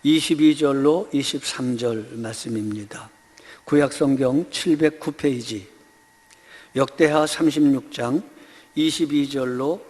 22절로 23절 말씀입니다. 구약성경 709페이지 역대하 36장 22절로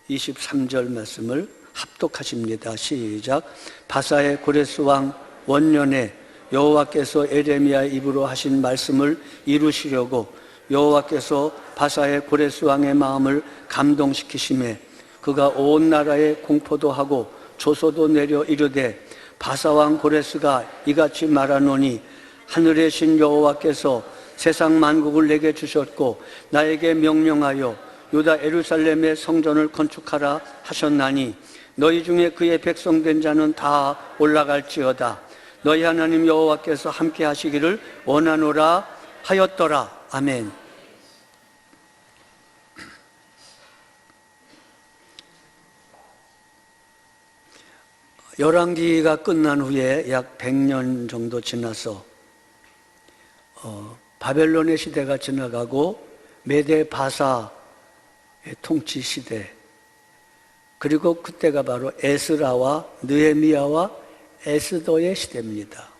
23절 말씀을 합독하십니다. 시작. 바사의 고레스 왕 원년에 여호와께서 에레미야의 입으로 하신 말씀을 이루시려고 여호와께서 바사의 고레스 왕의 마음을 감동시키심에 그가 온 나라에 공포도 하고 조소도 내려 이르되 바사 왕 고레스가 이같이 말하노니 하늘의 신 여호와께서 세상 만국을 내게 주셨고 나에게 명령하여 유다 예루살렘의 성전을 건축하라 하셨나니 너희 중에 그의 백성된 자는 다 올라갈지어다. 너희 하나님 여호와께서 함께 하시기를 원하노라 하였더라. 아멘. 열왕기가 끝난 후에 약 100년 정도 지나서 바벨론의 시대가 지나가고 메대 바사의 통치 시대, 그리고 그때가 바로 에스라와 느헤미야와 에스더의 시대입니다.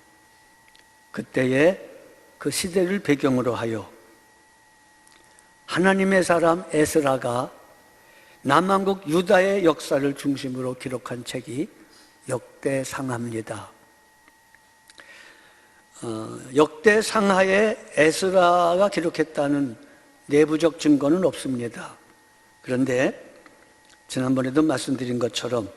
그때의 그 시대를 배경으로 하여 하나님의 사람 에스라가 남한국 유다의 역사를 중심으로 기록한 책이 역대상하입니다. 역대상하에 에스라가 기록했다는 내부적 증거는 없습니다. 그런데 지난번에도 말씀드린 것처럼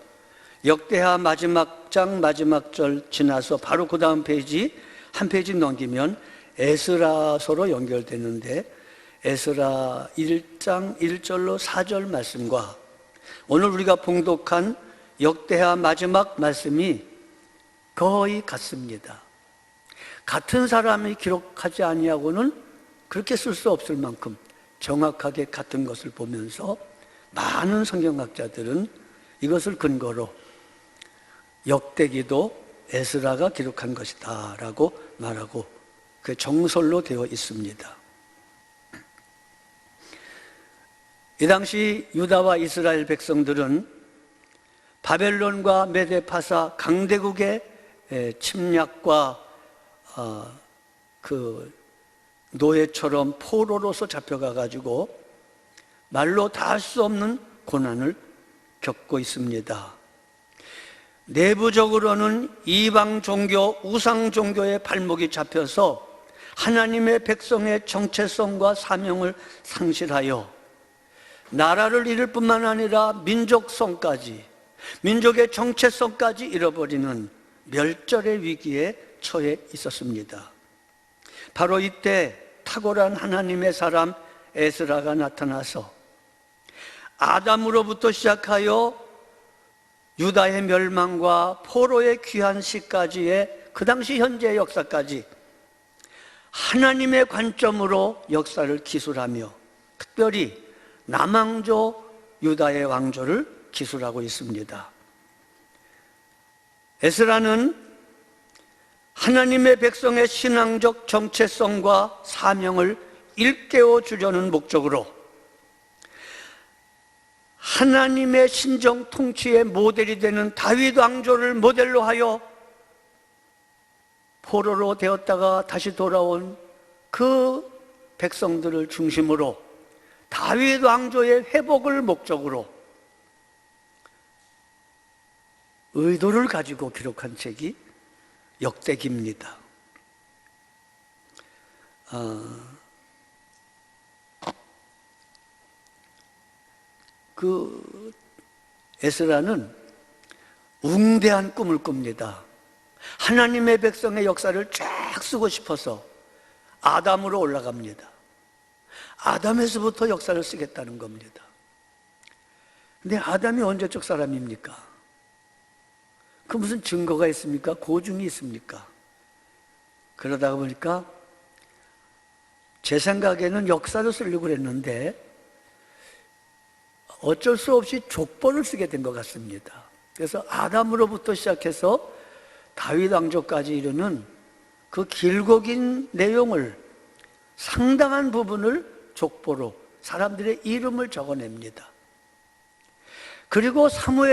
역대하 마지막 장 마지막 절 지나서 바로 그 다음 페이지 한 페이지 넘기면 에스라서로 연결되는데 에스라 1장 1절로 4절 말씀과 오늘 우리가 봉독한 역대하 마지막 말씀이 거의 같습니다. 같은 사람이 기록하지 아니하고는 그렇게 쓸 수 없을 만큼 정확하게 같은 것을 보면서 많은 성경학자들은 이것을 근거로 역대기도 에스라가 기록한 것이다 라고 말하고 그 정설로 되어 있습니다. 이 당시 유다와 이스라엘 백성들은 바벨론과 메데파사 강대국의 침략과 그 노예처럼 포로로서 잡혀가 가지고 말로 다 할 수 없는 고난을 겪고 있습니다. 내부적으로는 이방 종교, 우상 종교의 발목이 잡혀서 하나님의 백성의 정체성과 사명을 상실하여 나라를 잃을 뿐만 아니라 민족성까지, 민족의 정체성까지 잃어버리는 멸절의 위기에 처해 있었습니다. 바로 이때 탁월한 하나님의 사람 에스라가 나타나서 아담으로부터 시작하여 유다의 멸망과 포로의 귀한 시까지의 그 당시 현재의 역사까지 하나님의 관점으로 역사를 기술하며 특별히 남왕조 유다의 왕조를 기술하고 있습니다. 에스라는 하나님의 백성의 신앙적 정체성과 사명을 일깨워 주려는 목적으로 하나님의 신정 통치의 모델이 되는 다윗 왕조를 모델로 하여 포로로 되었다가 다시 돌아온 그 백성들을 중심으로 다윗 왕조의 회복을 목적으로 의도를 가지고 기록한 책이 역대기입니다. 그 에스라는 웅대한 꿈을 꿉니다. 하나님의 백성의 역사를 쫙 쓰고 싶어서 아담으로 올라갑니다. 아담에서부터 역사를 쓰겠다는 겁니다. 근데 아담이 언제적 사람입니까? 그 무슨 증거가 있습니까? 고증이 있습니까? 그러다 보니까 제 생각에는 역사를 쓰려고 그랬는데 어쩔 수 없이 족보를 쓰게 된 것 같습니다. 그래서 아담으로부터 시작해서 다윗 왕조까지 이르는 그 길고 긴 내용을 상당한 부분을 족보로 사람들의 이름을 적어냅니다. 그리고 사울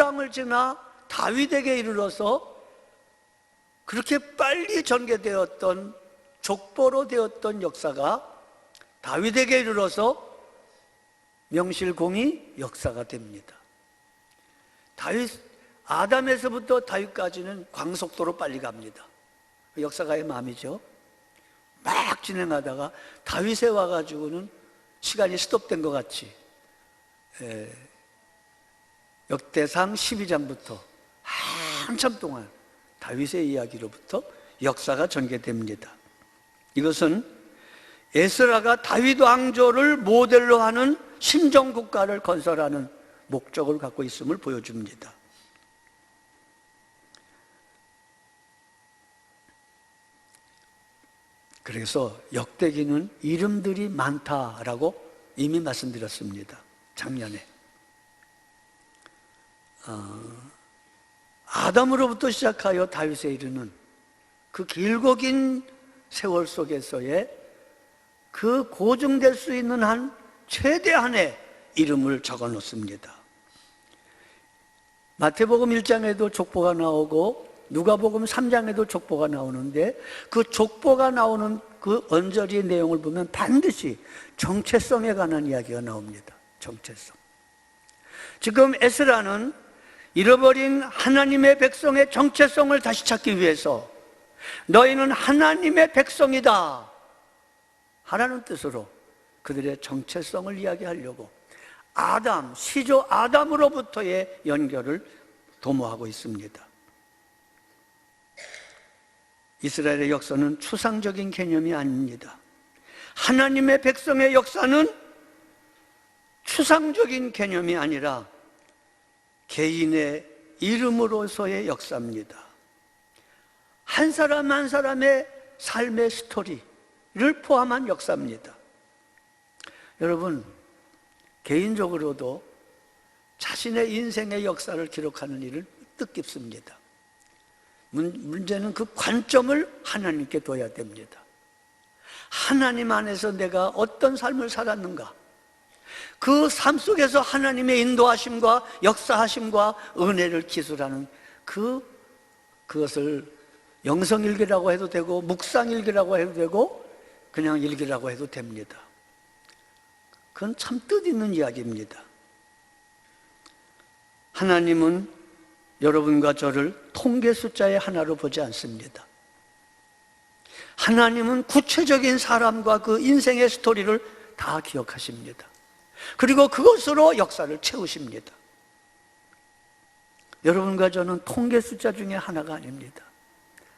왕을 지나 다윗에게 이르러서 그렇게 빨리 전개되었던, 족보로 되었던 역사가 다윗에게 이르러서 명실공히 역사가 됩니다. 아담에서부터 다윗까지는 광속도로 빨리 갑니다. 역사가의 마음이죠. 막 진행하다가 다윗에 와가지고는 시간이 스톱된 것 같이 역대상 12장부터 한참 동안 다윗의 이야기로부터 역사가 전개됩니다. 이것은 에스라가 다윗 왕조를 모델로 하는 신정국가를 건설하는 목적을 갖고 있음을 보여줍니다. 그래서 역대기는 이름들이 많다라고 이미 말씀드렸습니다. 작년에 아담으로부터 시작하여 다윗에 이르는 그 길고 긴 세월 속에서의 그 고증될 수 있는 한 최대한의 이름을 적어 놓습니다. 마태복음 1장에도 족보가 나오고 누가복음 3장에도 족보가 나오는데 그 족보가 나오는 그 언저리의 내용을 보면 반드시 정체성에 관한 이야기가 나옵니다. 정체성. 지금 에스라는 잃어버린 하나님의 백성의 정체성을 다시 찾기 위해서 너희는 하나님의 백성이다 하라는 뜻으로 그들의 정체성을 이야기하려고 시조 아담으로부터의 연결을 도모하고 있습니다. 이스라엘의 역사는 추상적인 개념이 아닙니다. 하나님의 백성의 역사는 추상적인 개념이 아니라 개인의 이름으로서의 역사입니다. 한 사람 한 사람의 삶의 스토리를 포함한 역사입니다. 여러분, 개인적으로도 자신의 인생의 역사를 기록하는 일은 뜻깊습니다. 문제는 그 관점을 하나님께 둬야 됩니다. 하나님 안에서 내가 어떤 삶을 살았는가, 그 삶 속에서 하나님의 인도하심과 역사하심과 은혜를 기술하는 그것을 영성일기라고 해도 되고 묵상일기라고 해도 되고 그냥 일기라고 해도 됩니다. 그건 참 뜻있는 이야기입니다. 하나님은 여러분과 저를 통계 숫자의 하나로 보지 않습니다. 하나님은 구체적인 사람과 그 인생의 스토리를 다 기억하십니다. 그리고 그것으로 역사를 채우십니다. 여러분과 저는 통계 숫자 중에 하나가 아닙니다.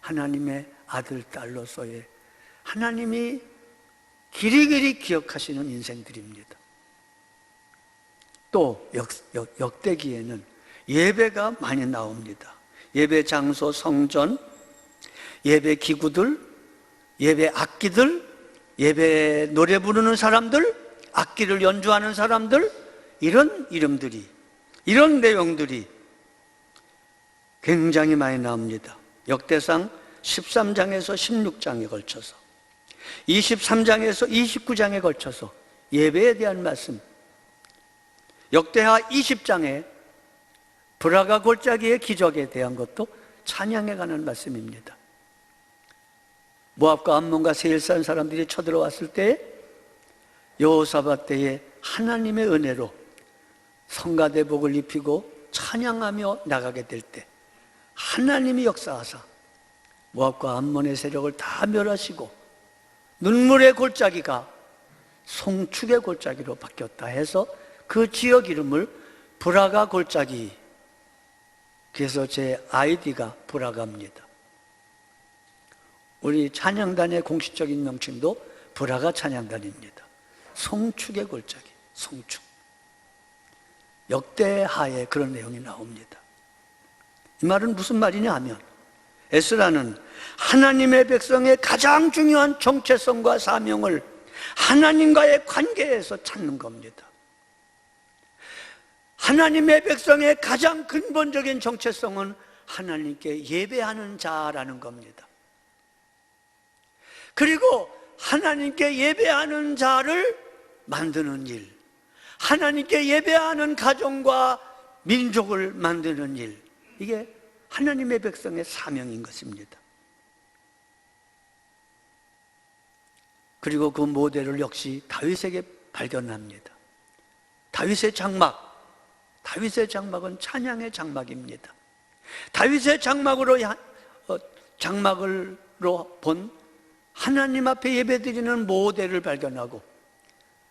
하나님의 아들, 딸로서의 하나님이 길이길이 기억하시는 인생들입니다. 또 역대기에는 예배가 많이 나옵니다. 예배 장소, 성전, 예배 기구들, 예배 악기들, 예배 노래 부르는 사람들, 악기를 연주하는 사람들, 이런 이름들이, 이런 내용들이 굉장히 많이 나옵니다. 역대상 13장에서 16장에 걸쳐서 23장에서 29장에 걸쳐서 예배에 대한 말씀, 역대하 20장에 브라가 골짜기의 기적에 대한 것도 찬양에 관한 말씀입니다. 모압과 암몬과 세일산 사람들이 쳐들어왔을 때 여호사밧 때에 하나님의 은혜로 성가대복을 입히고 찬양하며 나가게 될 때 하나님이 역사하사 모압과 암몬의 세력을 다 멸하시고 눈물의 골짜기가 송축의 골짜기로 바뀌었다 해서 그 지역 이름을 브라가 골짜기, 그래서 제 아이디가 브라가입니다. 우리 찬양단의 공식적인 명칭도 브라가 찬양단입니다. 송축의 골짜기, 송축. 역대하에 그런 내용이 나옵니다. 이 말은 무슨 말이냐 하면 에스라는 하나님의 백성의 가장 중요한 정체성과 사명을 하나님과의 관계에서 찾는 겁니다. 하나님의 백성의 가장 근본적인 정체성은 하나님께 예배하는 자라는 겁니다. 그리고 하나님께 예배하는 자를 만드는 일, 하나님께 예배하는 가정과 민족을 만드는 일, 이게 하나님의 백성의 사명인 것입니다. 그리고 그 모델을 역시 다윗에게 발견합니다. 다윗의 장막은 찬양의 장막입니다. 다윗의 장막으로 본 하나님 앞에 예배드리는 모델을 발견하고,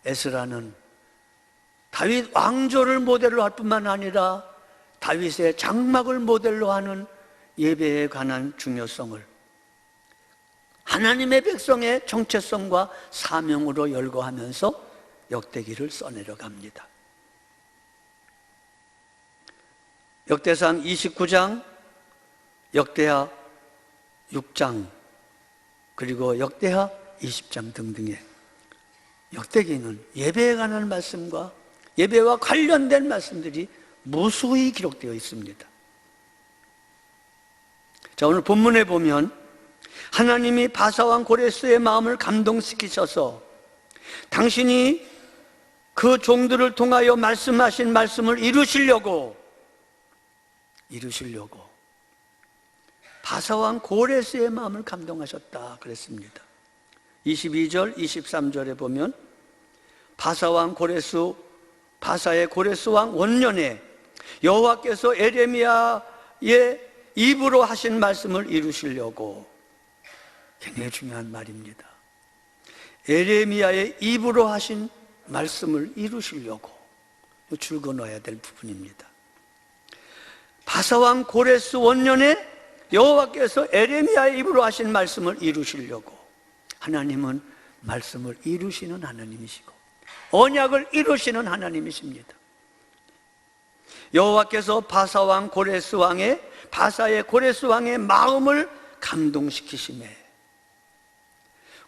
에스라는 다윗 왕조를 모델로 할 뿐만 아니라 다윗의 장막을 모델로 하는 예배에 관한 중요성을 하나님의 백성의 정체성과 사명으로 열거하면서 역대기를 써내려 갑니다. 역대상 29장, 역대하 6장, 그리고 역대하 20장 등등의 역대기는 예배에 관한 말씀과 예배와 관련된 말씀들이 무수히 기록되어 있습니다. 자, 오늘 본문에 보면 하나님이 바사왕 고레스의 마음을 감동시키셔서 당신이 그 종들을 통하여 말씀하신 말씀을 이루시려고 바사왕 고레스의 마음을 감동하셨다 그랬습니다. 22절, 23절에 보면 바사의 고레스 왕 원년에 여호와께서 에레미야의 입으로 하신 말씀을 이루시려고. 굉장히 중요한 말입니다. 에레미야의 입으로 하신 말씀을 이루시려고 줄거 넣어야 될 부분입니다. 바사왕 고레스 원년에 여호와께서 에레미야의 입으로 하신 말씀을 이루시려고. 하나님은 말씀을 이루시는 하나님이시고 언약을 이루시는 하나님이십니다. 여호와께서 바사의 고레스 왕의 마음을 감동시키시매,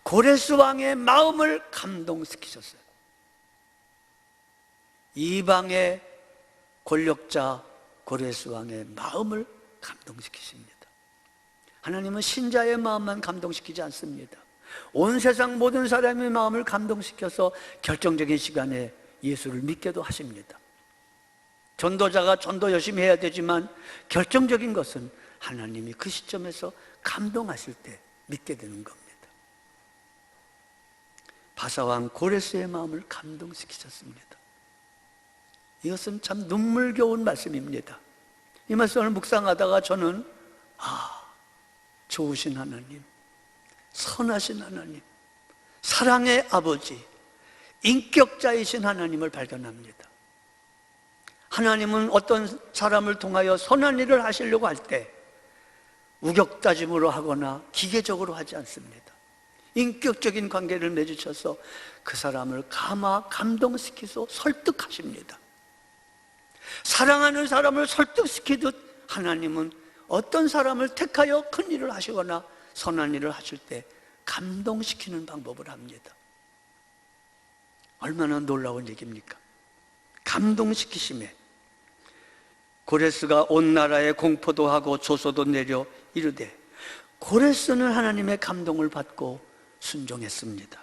고레스 왕의 마음을 감동시키셨어요. 이방의 권력자 고레스 왕의 마음을 감동시키십니다. 하나님은 신자의 마음만 감동시키지 않습니다. 온 세상 모든 사람의 마음을 감동시켜서 결정적인 시간에 예수를 믿게도 하십니다. 전도자가 전도 열심히 해야 되지만 결정적인 것은 하나님이 그 시점에서 감동하실 때 믿게 되는 겁니다. 바사왕 고레스의 마음을 감동시키셨습니다. 이것은 참 눈물겨운 말씀입니다. 이 말씀을 묵상하다가 저는 좋으신 하나님, 선하신 하나님, 사랑의 아버지, 인격자이신 하나님을 발견합니다. 하나님은 어떤 사람을 통하여 선한 일을 하시려고 할 때 우격다짐으로 하거나 기계적으로 하지 않습니다. 인격적인 관계를 맺으셔서 그 사람을 감동시키소 설득하십니다. 사랑하는 사람을 설득시키듯 하나님은 어떤 사람을 택하여 큰 일을 하시거나 선한 일을 하실 때 감동시키는 방법을 합니다. 얼마나 놀라운 얘기입니까? 감동시키심에 고레스가 온 나라에 공포도 하고 조소도 내려 이르되, 고레스는 하나님의 감동을 받고 순종했습니다.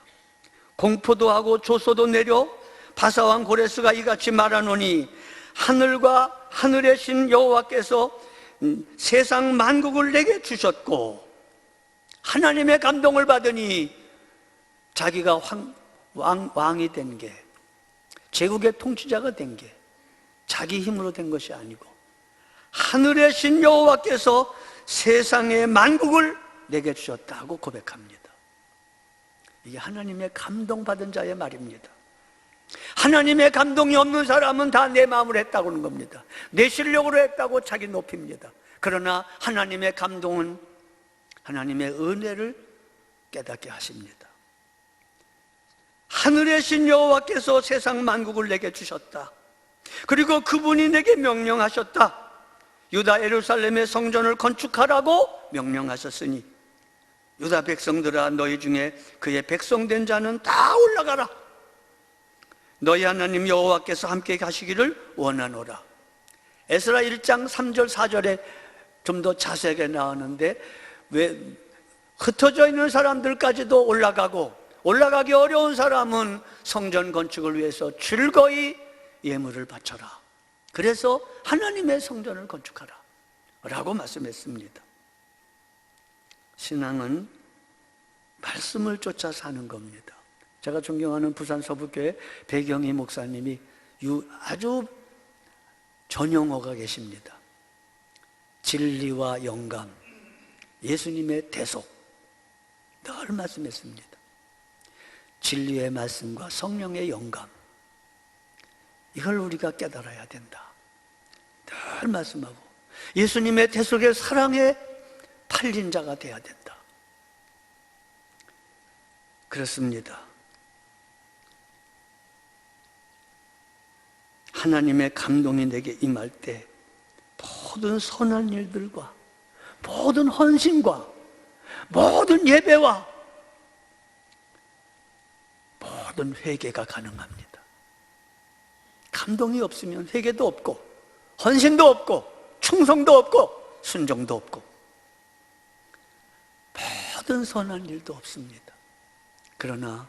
공포도 하고 조소도 내려 바사왕 고레스가 이같이 말하노니, 하늘과 하늘의 신 여호와께서 세상 만국을 내게 주셨고, 하나님의 감동을 받으니 자기가 왕이 된 게, 제국의 통치자가 된 게 자기 힘으로 된 것이 아니고 하늘의 신 여호와께서 세상의 만국을 내게 주셨다고 고백합니다. 이게 하나님의 감동받은 자의 말입니다. 하나님의 감동이 없는 사람은 다 내 마음으로 했다고 하는 겁니다. 내 실력으로 했다고 자기 높입니다. 그러나 하나님의 감동은 하나님의 은혜를 깨닫게 하십니다. 하늘의 신 여호와께서 세상 만국을 내게 주셨다. 그리고 그분이 내게 명령하셨다. 유다 예루살렘의 성전을 건축하라고 명령하셨으니, 유다 백성들아, 너희 중에 그의 백성된 자는 다 올라가라. 너희 하나님 여호와께서 함께 가시기를 원하노라. 에스라 1장 3절 4절에 좀 더 자세하게 나오는데, 왜 흩어져 있는 사람들까지도 올라가기 어려운 사람은 성전 건축을 위해서 즐거이 예물을 바쳐라. 그래서 하나님의 성전을 건축하라. 라고 말씀했습니다. 신앙은 말씀을 쫓아 사는 겁니다. 제가 존경하는 부산 서북교회 배경희 목사님이 아주 전용어가 계십니다. 진리와 영감, 예수님의 대속, 늘 말씀했습니다. 진리의 말씀과 성령의 영감, 이걸 우리가 깨달아야 된다. 늘 말씀하고 예수님의 대속의 사랑에 팔린 자가 되어야 된다. 그렇습니다. 하나님의 감동이 내게 임할 때 모든 선한 일들과 모든 헌신과 모든 예배와 모든 회개가 가능합니다. 감동이 없으면 회개도 없고 헌신도 없고 충성도 없고 순종도 없고 모든 선한 일도 없습니다. 그러나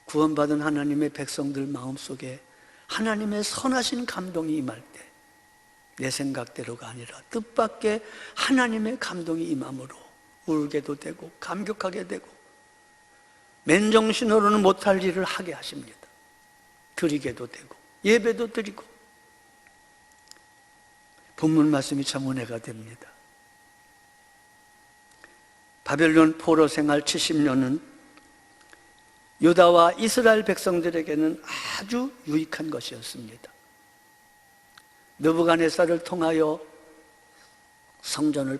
구원받은 하나님의 백성들 마음속에 하나님의 선하신 감동이 임할 때 내 생각대로가 아니라 뜻밖의 하나님의 감동이 임함으로 울게도 되고 감격하게 되고 맨정신으로는 못할 일을 하게 하십니다. 드리게도 되고 예배도 드리고 본문 말씀이 참 은혜가 됩니다. 바벨론 포로 생활 70년은 유다와 이스라엘 백성들에게는 아주 유익한 것이었습니다. 느부갓네살을 통하여 성전을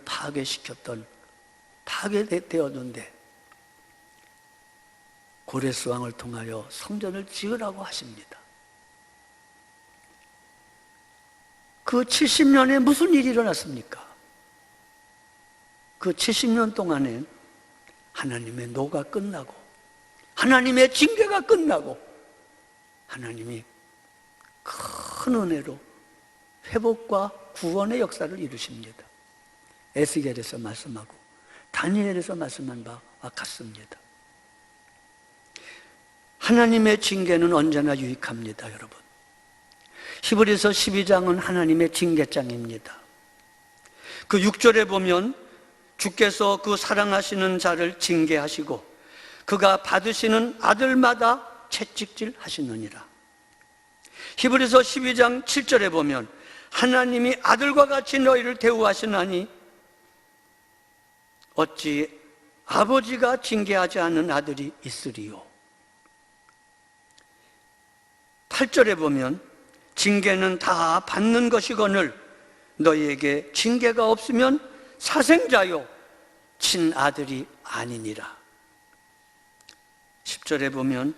파괴되었는데 고레스 왕을 통하여 성전을 지으라고 하십니다. 그 70년에 무슨 일이 일어났습니까? 그 70년 동안에 하나님의 노가 끝나고 하나님의 징계가 끝나고 하나님이 큰 은혜로 회복과 구원의 역사를 이루십니다. 에스겔에서 말씀하고 다니엘에서 말씀한 바와 같습니다. 하나님의 징계는 언제나 유익합니다, 여러분. 히브리서 12장은 하나님의 징계장입니다. 그 6절에 보면 주께서 그 사랑하시는 자를 징계하시고 그가 받으시는 아들마다 채찍질 하시느니라. 히브리서 12장 7절에 보면 하나님이 아들과 같이 너희를 대우하시나니 어찌 아버지가 징계하지 않는 아들이 있으리요. 8절에 보면 징계는 다 받는 것이거늘 너희에게 징계가 없으면 사생자요 친아들이 아니니라. 10절에 보면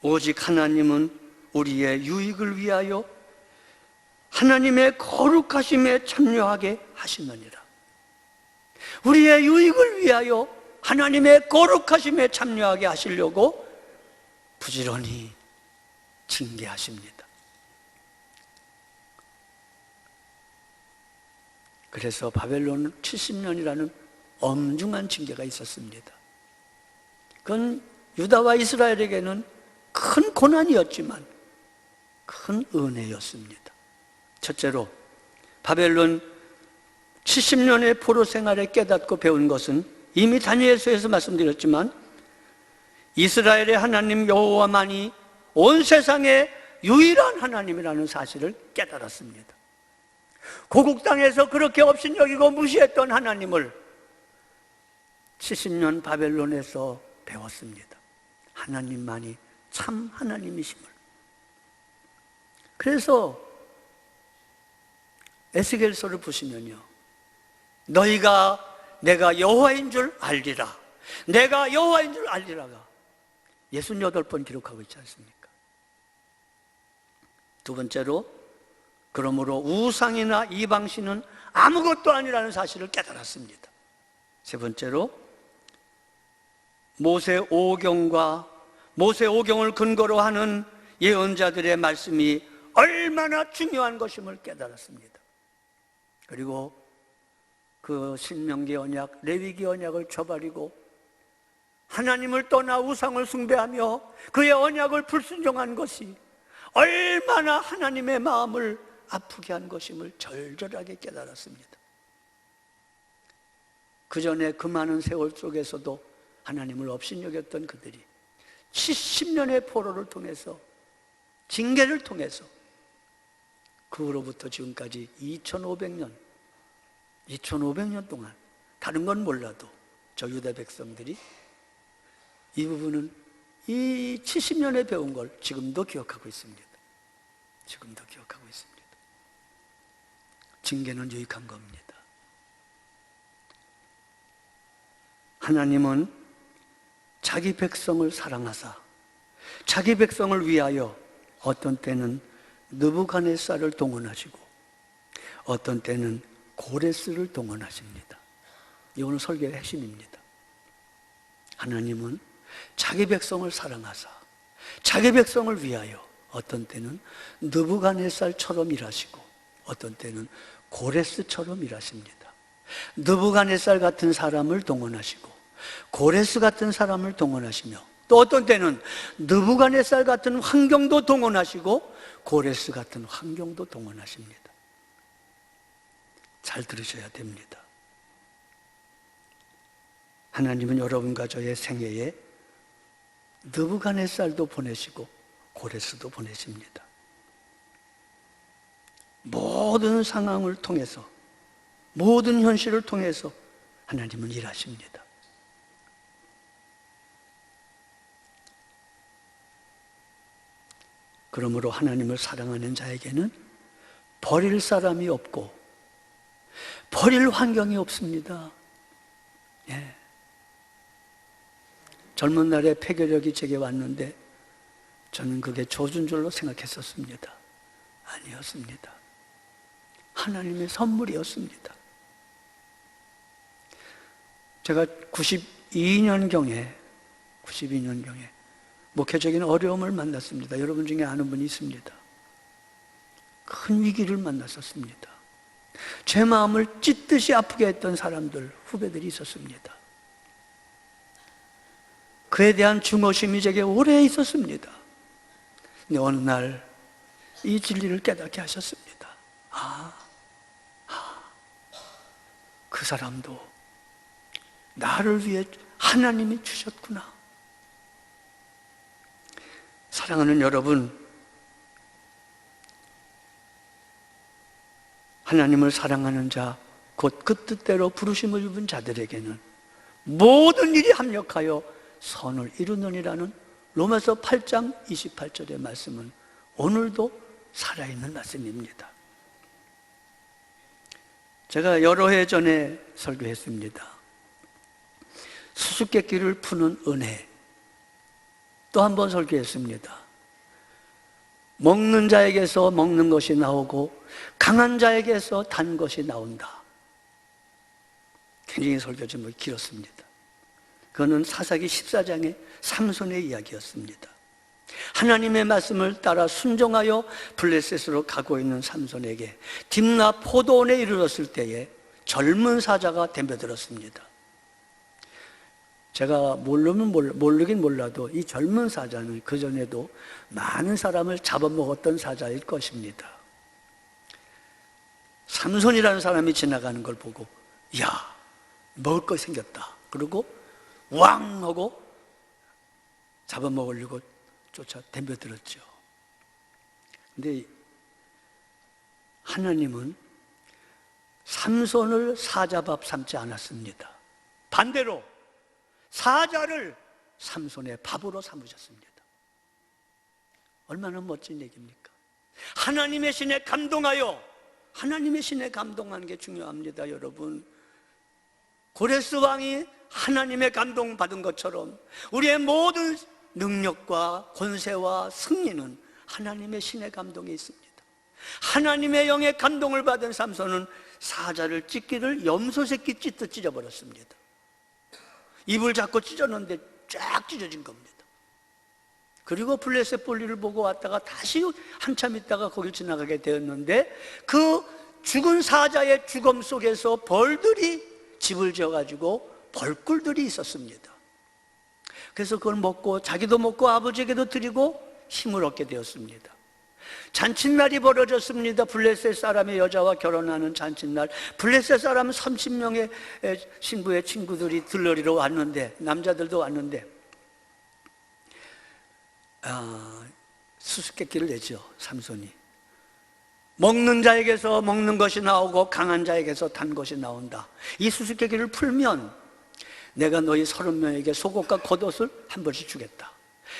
오직 하나님은 우리의 유익을 위하여 하나님의 거룩하심에 참여하게 하시느니라. 우리의 유익을 위하여 하나님의 거룩하심에 참여하게 하시려고 부지런히 징계하십니다. 그래서 바벨론 70년이라는 엄중한 징계가 있었습니다. 그건 유다와 이스라엘에게는 큰 고난이었지만 큰 은혜였습니다. 첫째로 바벨론 70년의 포로 생활에 깨닫고 배운 것은 이미 다니엘서에서 말씀드렸지만 이스라엘의 하나님 여호와만이 온 세상의 유일한 하나님이라는 사실을 깨달았습니다. 고국 땅에서 그렇게 업신여기고 무시했던 하나님을 70년 바벨론에서 배웠습니다. 하나님만이 참 하나님이심을. 그래서 에스겔서를 보시면요, 너희가 내가 여호와인 줄 알리라, 내가 여호와인 줄 알리라가 68번 기록하고 있지 않습니까? 두 번째로, 그러므로 우상이나 이방신은 아무것도 아니라는 사실을 깨달았습니다. 세 번째로, 모세오경과 모세오경을 근거로 하는 예언자들의 말씀이 얼마나 중요한 것임을 깨달았습니다. 그리고 그 신명기 언약, 레위기 언약을 저버리고 하나님을 떠나 우상을 숭배하며 그의 언약을 불순종한 것이 얼마나 하나님의 마음을 아프게 한 것임을 절절하게 깨달았습니다. 그 전에 그 많은 세월 속에서도 하나님을 업신여겼던 그들이 70년의 포로를 통해서, 징계를 통해서, 그 후로부터 지금까지 2500년 동안 다른 건 몰라도 저 유다 백성들이 이 부분은 이 70년에 배운 걸 지금도 기억하고 있습니다. 지금도 기억하고 있습니다. 징계는 유익한 겁니다. 하나님은 자기 백성을 사랑하사 자기 백성을 위하여 어떤 때는 느부갓네살을 동원하시고 어떤 때는 고레스를 동원하십니다. 이 오늘 설교의 핵심입니다. 하나님은 자기 백성을 사랑하사 자기 백성을 위하여 어떤 때는 느부갓네살처럼 일하시고 어떤 때는 고레스처럼 일하십니다. 느부갓네살 같은 사람을 동원하시고 고레스 같은 사람을 동원하시며 또 어떤 때는 느부갓네살 같은 환경도 동원하시고 고레스 같은 환경도 동원하십니다. 잘 들으셔야 됩니다. 하나님은 여러분과 저의 생애에 느부갓네살도 보내시고 고레스도 보내십니다. 모든 상황을 통해서, 모든 현실을 통해서 하나님은 일하십니다. 그러므로 하나님을 사랑하는 자에게는 버릴 사람이 없고 버릴 환경이 없습니다. 예. 젊은 날에 폐결력이 제게 왔는데 저는 그게 조준 줄로 생각했었습니다. 아니었습니다. 하나님의 선물이었습니다. 제가 92년경에 목회적인 어려움을 만났습니다. 여러분 중에 아는 분이 있습니다. 큰 위기를 만났었습니다. 제 마음을 찢듯이 아프게 했던 사람들, 후배들이 있었습니다. 그에 대한 중어심이 제게 오래 있었습니다. 근데 어느 날 이 진리를 깨닫게 하셨습니다. 그 사람도 나를 위해 하나님이 주셨구나. 사랑하는 여러분, 하나님을 사랑하는 자, 곧 그 뜻대로 부르심을 입은 자들에게는 모든 일이 합력하여 선을 이루느니라는 로마서 8장 28절의 말씀은 오늘도 살아있는 말씀입니다. 제가 여러 해 전에 설교했습니다. 수수께끼를 푸는 은혜. 또 한 번 설교했습니다. 먹는 자에게서 먹는 것이 나오고 강한 자에게서 단 것이 나온다. 굉장히 설교 제목이 길었습니다. 그거는 사사기 14장의 삼손의 이야기였습니다. 하나님의 말씀을 따라 순종하여 블레셋으로 가고 있는 삼손에게 딥나 포도원에 이르렀을 때에 젊은 사자가 덤벼들었습니다. 제가 모르긴 몰라도 이 젊은 사자는 그전에도 많은 사람을 잡아먹었던 사자일 것입니다. 삼손이라는 사람이 지나가는 걸 보고 야, 먹을 거 생겼다. 그리고 왕 하고 잡아먹으려고 쫓아 덤벼들었죠. 근데 하나님은 삼손을 사자밥 삼지 않았습니다. 반대로 사자를 삼손의 밥으로 삼으셨습니다. 얼마나 멋진 얘기입니까? 하나님의 신에 감동하여, 하나님의 신에 감동하는 게 중요합니다. 여러분, 고레스 왕이 하나님의 감동받은 것처럼 우리의 모든 능력과 권세와 승리는 하나님의 신의 감동이 있습니다. 하나님의 영의 감동을 받은 삼손은 사자를 찢기를 염소 새끼 찢듯 찢어버렸습니다. 입을 잡고 찢었는데 쫙 찢어진 겁니다. 그리고 블레셋 볼일을 보고 왔다가 다시 한참 있다가 거길 지나가게 되었는데 그 죽은 사자의 죽음 속에서 벌들이 집을 지어가지고 벌꿀들이 있었습니다. 그래서 그걸 먹고 자기도 먹고 아버지에게도 드리고 힘을 얻게 되었습니다. 잔칫날이 벌어졌습니다. 블레셋 사람의 여자와 결혼하는 잔칫날. 블레셋 사람은 30명의 신부의 친구들이 들러리로 왔는데, 남자들도 왔는데 수수께끼를 내죠. 삼손이 먹는 자에게서 먹는 것이 나오고 강한 자에게서 단 것이 나온다. 이 수수께끼를 풀면 내가 너희 30명에게 속옷과 겉옷을 한 벌씩 주겠다.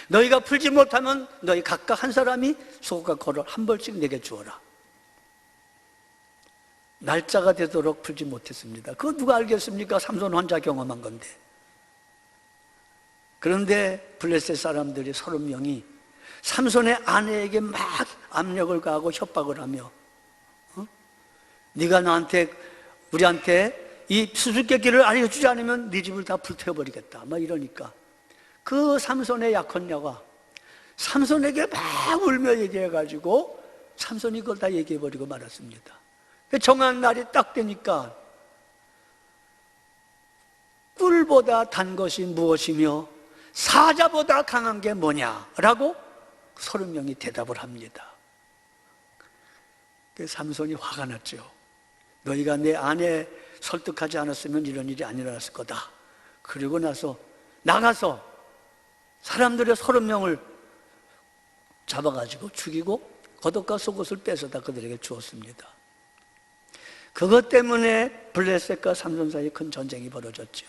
너희가 풀지 못하면 너희 각각 한 사람이 속옷과 겉옷 한 벌씩 내게 주어라. 날짜가 되도록 풀지 못했습니다. 그거 누가 알겠습니까? 삼손 혼자 경험한 건데. 그런데 블레셋 사람들이 30명이 삼손의 아내에게 막 압력을 가하고 협박을 하며 네가 우리한테 이 수수께끼를 알려주지 않으면 네 집을 다 불태워버리겠다 막 이러니까 그 삼손의 약혼녀가 삼손에게 막 울며 얘기해가지고 삼손이 그걸 다 얘기해버리고 말았습니다. 정한 날이 딱 되니까 꿀보다 단 것이 무엇이며 사자보다 강한 게 뭐냐라고 30명이 대답을 합니다. 삼손이 화가 났죠. 너희가 내 아내 설득하지 않았으면 이런 일이 안 일어났을 거다. 그리고 나서 나가서 사람들의 30명을 잡아가지고 죽이고 겉옷과 속옷을 뺏어다 그들에게 주었습니다. 그것 때문에 블레셋과 삼손 사이에 큰 전쟁이 벌어졌죠.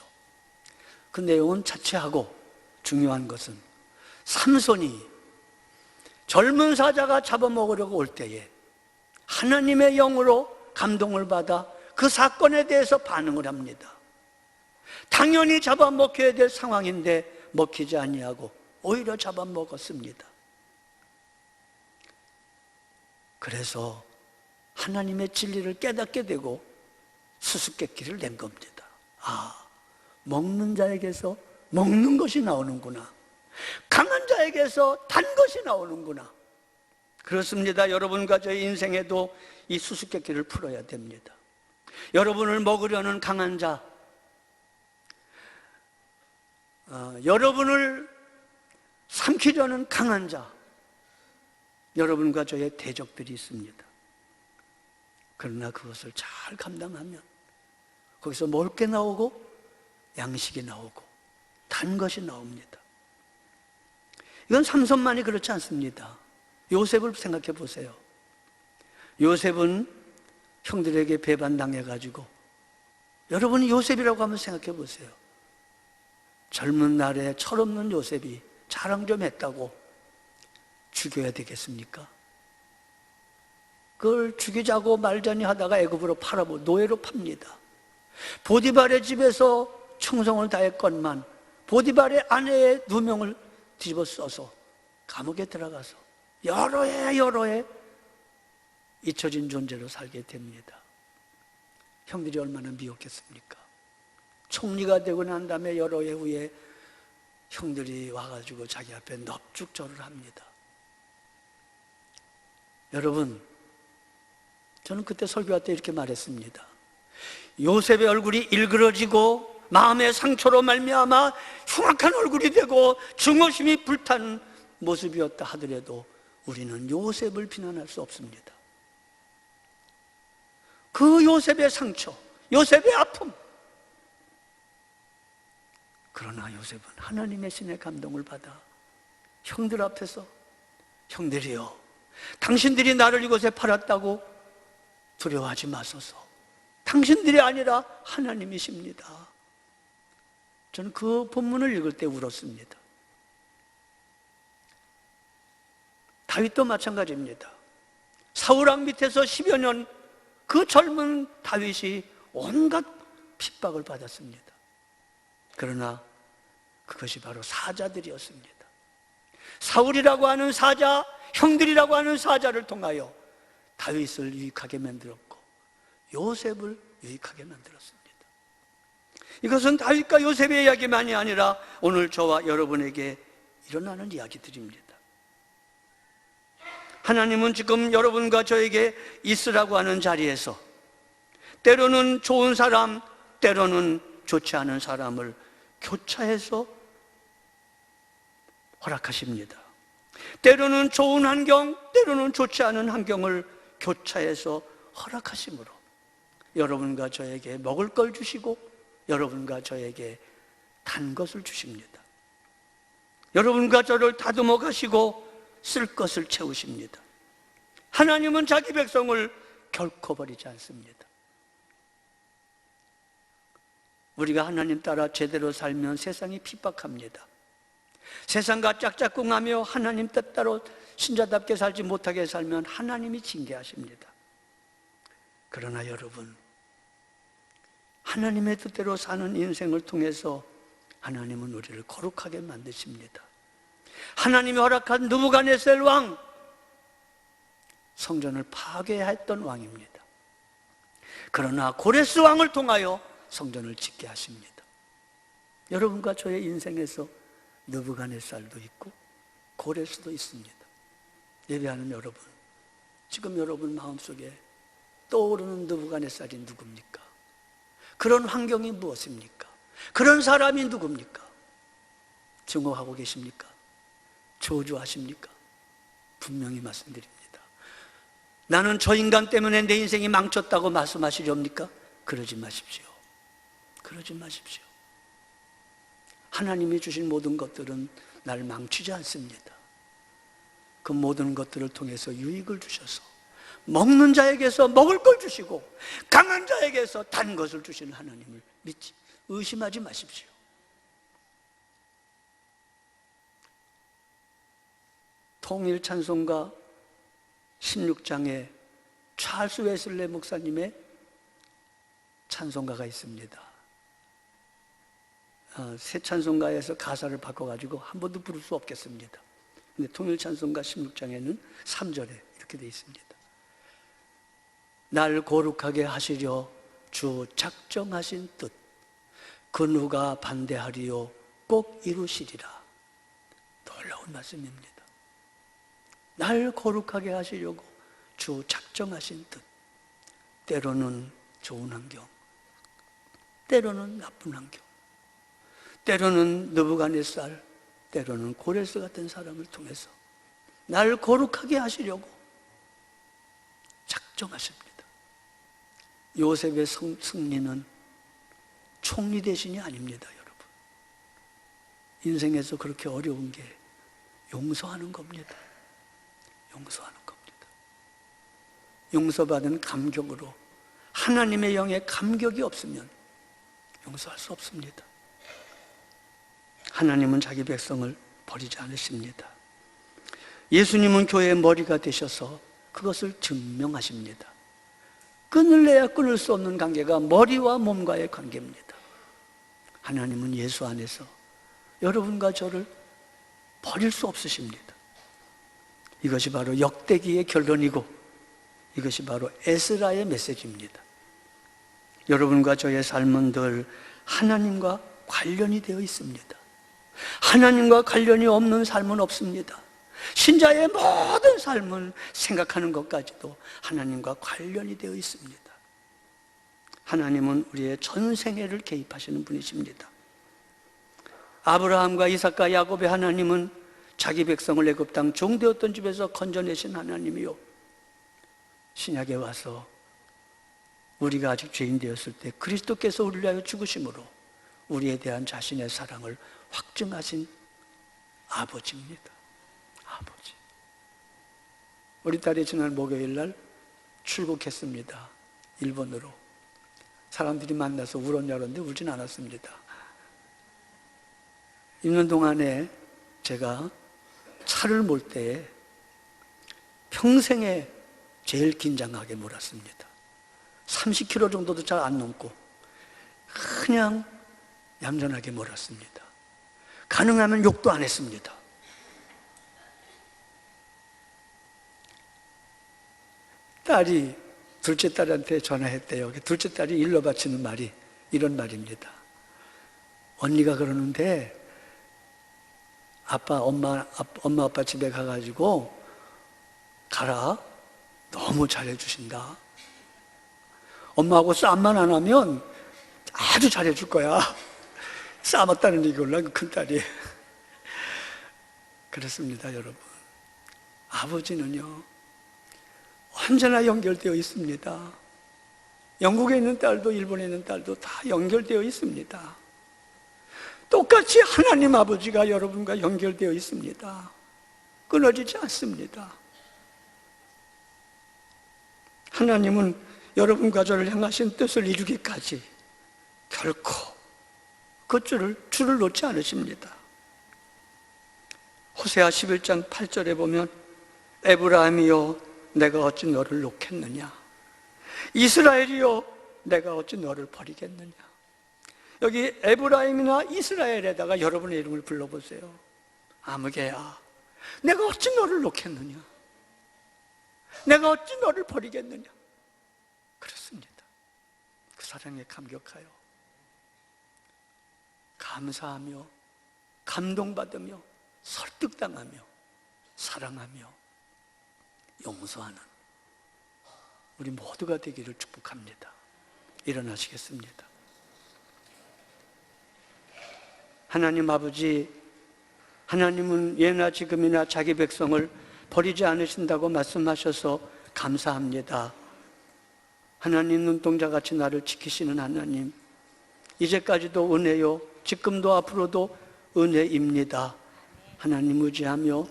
그 내용은 차치하고 중요한 것은 삼손이 젊은 사자가 잡아먹으려고 올 때에 하나님의 영으로 감동을 받아 그 사건에 대해서 반응을 합니다. 당연히 잡아먹혀야 될 상황인데 먹히지 아니하고 오히려 잡아먹었습니다. 그래서 하나님의 진리를 깨닫게 되고 수수께끼를 낸 겁니다. 먹는 자에게서 먹는 것이 나오는구나. 강한 자에게서 단 것이 나오는구나. 그렇습니다. 여러분과 저의 인생에도 이 수수께끼를 풀어야 됩니다. 여러분을 먹으려는 강한 자, 여러분을 삼키려는 강한 자, 여러분과 저의 대적들이 있습니다. 그러나 그것을 잘 감당하면 거기서 먹을 게 나오고 양식이 나오고 단 것이 나옵니다. 이건 삼손만이 그렇지 않습니다. 요셉을 생각해 보세요. 요셉은 형들에게 배반당해가지고, 여러분이 요셉이라고 한번 생각해 보세요. 젊은 날에 철없는 요셉이 자랑 좀 했다고 죽여야 되겠습니까? 그걸 죽이자고 말자니 하다가 애굽으로 노예로 팝니다. 보디발의 집에서 충성을 다했건만 보디발의 아내의 누명을 뒤집어 써서 감옥에 들어가서 여러 해 잊혀진 존재로 살게 됩니다. 형들이 얼마나 미웠겠습니까? 총리가 되고 난 다음에 여러 해 후에 형들이 와가지고 자기 앞에 넙죽절을 합니다. 여러분, 저는 그때 설교할 때 이렇게 말했습니다. 요셉의 얼굴이 일그러지고 마음의 상처로 말미암아 흉악한 얼굴이 되고 증오심이 불타는 모습이었다 하더라도 우리는 요셉을 비난할 수 없습니다. 그 요셉의 상처, 요셉의 아픔, 그러나 요셉은 하나님의 신의 감동을 받아 형들 앞에서 형들이여, 당신들이 나를 이곳에 팔았다고 두려워하지 마소서. 당신들이 아니라 하나님이십니다. 저는 그 본문을 읽을 때 울었습니다. 다윗도 마찬가지입니다. 사울왕 밑에서 10여 년 그 젊은 다윗이 온갖 핍박을 받았습니다. 그러나 그것이 바로 사자들이었습니다. 사울이라고 하는 사자, 형들이라고 하는 사자를 통하여 다윗을 유익하게 만들었고 요셉을 유익하게 만들었습니다. 이것은 다윗과 요셉의 이야기만이 아니라 오늘 저와 여러분에게 일어나는 이야기들입니다. 하나님은 지금 여러분과 저에게 있으라고 하는 자리에서 때로는 좋은 사람, 때로는 좋지 않은 사람을 교차해서 허락하십니다. 때로는 좋은 환경, 때로는 좋지 않은 환경을 교차해서 허락하심으로 여러분과 저에게 먹을 걸 주시고 여러분과 저에게 단 것을 주십니다. 여러분과 저를 다듬어 가시고 쓸 것을 채우십니다. 하나님은 자기 백성을 결코 버리지 않습니다. 우리가 하나님 따라 제대로 살면 세상이 핍박합니다. 세상과 짝짝꿍하며 하나님 뜻대로 신자답게 살지 못하게 살면 하나님이 징계하십니다. 그러나 여러분, 하나님의 뜻대로 사는 인생을 통해서 하나님은 우리를 거룩하게 만드십니다. 하나님이 허락한 느부갓네살 왕, 성전을 파괴했던 왕입니다. 그러나 고레스 왕을 통하여 성전을 짓게 하십니다. 여러분과 저의 인생에서 느부갓네살도 있고 고레스도 있습니다. 예배하는 여러분, 지금 여러분 마음속에 떠오르는 느부갓네살이 누굽니까? 그런 환경이 무엇입니까? 그런 사람이 누굽니까? 증오하고 계십니까? 저주하십니까? 분명히 말씀드립니다. 나는 저 인간 때문에 내 인생이 망쳤다고 말씀하시렵니까? 그러지 마십시오. 그러지 마십시오. 하나님이 주신 모든 것들은 날 망치지 않습니다. 그 모든 것들을 통해서 유익을 주셔서 먹는 자에게서 먹을 걸 주시고 강한 자에게서 단 것을 주시는 하나님을 믿지, 의심하지 마십시오. 통일 찬송가 16장에 찰스 웨슬레 목사님의 찬송가가 있습니다. 새 찬송가에서 가사를 바꿔가지고 한 번도 부를 수 없겠습니다. 근데 통일 찬송가 16장에는 3절에 이렇게 되어 있습니다. 날 거룩하게 하시려 주 작정하신 뜻, 그 누가 반대하리요 꼭 이루시리라. 놀라운 말씀입니다. 날 거룩하게 하시려고 주 작정하신 뜻, 때로는 좋은 환경, 때로는 나쁜 환경, 때로는 느부갓네살, 때로는 고레스 같은 사람을 통해서 날 거룩하게 하시려고 작정하십니다. 요셉의 승리는 총리 대신이 아닙니다, 여러분. 인생에서 그렇게 어려운 게 용서하는 겁니다. 용서하는 겁니다. 용서받은 감격으로 하나님의 영에 감격이 없으면 용서할 수 없습니다. 하나님은 자기 백성을 버리지 않으십니다. 예수님은 교회의 머리가 되셔서 그것을 증명하십니다. 끊을래야 끊을 수 없는 관계가 머리와 몸과의 관계입니다. 하나님은 예수 안에서 여러분과 저를 버릴 수 없으십니다. 이것이 바로 역대기의 결론이고 이것이 바로 에스라의 메시지입니다. 여러분과 저의 삶은 늘 하나님과 관련이 되어 있습니다. 하나님과 관련이 없는 삶은 없습니다. 신자의 모든 삶을 생각하는 것까지도 하나님과 관련이 되어 있습니다. 하나님은 우리의 전생애를 개입하시는 분이십니다. 아브라함과 이삭과 야곱의 하나님은 자기 백성을 애굽 땅 종되었던 집에서 건져내신 하나님이요, 신약에 와서 우리가 아직 죄인 되었을 때 그리스도께서 우리를 위하여 죽으심으로 우리에 대한 자신의 사랑을 확증하신 아버지입니다. 아버지. 우리 딸이 지난 목요일 날 출국했습니다. 일본으로. 사람들이 만나서 울었냐 그러는데 울진 않았습니다. 있는 동안에 제가 차를 몰 때에 평생에 제일 긴장하게 몰았습니다. 30km 정도도 잘 안 넘고 그냥 얌전하게 몰았습니다. 가능하면 욕도 안 했습니다. 딸이 둘째 딸한테 전화했대요. 둘째 딸이 일러 바치는 말이 이런 말입니다. 언니가 그러는데 엄마 아빠 집에 가가지고 가라. 너무 잘해주신다. 엄마하고 싸움만 안 하면 아주 잘해줄 거야. 싸웠다는 얘기를 그 큰딸이. 그렇습니다, 여러분. 아버지는요 언제나 연결되어 있습니다. 영국에 있는 딸도 일본에 있는 딸도 다 연결되어 있습니다. 똑같이 하나님 아버지가 여러분과 연결되어 있습니다. 끊어지지 않습니다. 하나님은 여러분과 저를 향하신 뜻을 이루기까지 결코 그 줄을 놓지 않으십니다. 호세아 11장 8절에 보면 에브라임이여 내가 어찌 너를 놓겠느냐, 이스라엘이여 내가 어찌 너를 버리겠느냐. 여기 에브라임이나 이스라엘에다가 여러분의 이름을 불러보세요. 아무개야 내가 어찌 너를 놓겠느냐, 내가 어찌 너를 버리겠느냐. 그렇습니다. 그 사랑에 감격하여 감사하며 감동받으며 설득당하며 사랑하며 용서하는 우리 모두가 되기를 축복합니다. 일어나시겠습니다. 하나님 아버지, 하나님은 예나 지금이나 자기 백성을 버리지 않으신다고 말씀하셔서 감사합니다. 하나님 눈동자같이 나를 지키시는 하나님, 이제까지도 은혜요, 지금도 앞으로도 은혜입니다. 하나님 의지하며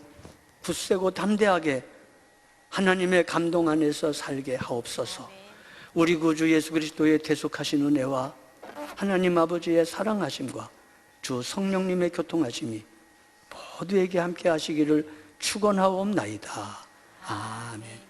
굳세고 담대하게 하나님의 감동 안에서 살게 하옵소서. 우리 구주 예수 그리스도의 대속하신 은혜와 하나님 아버지의 사랑하심과 주 성령님의 교통하심이 모두에게 함께 하시기를 축원하옵나이다. 아멘.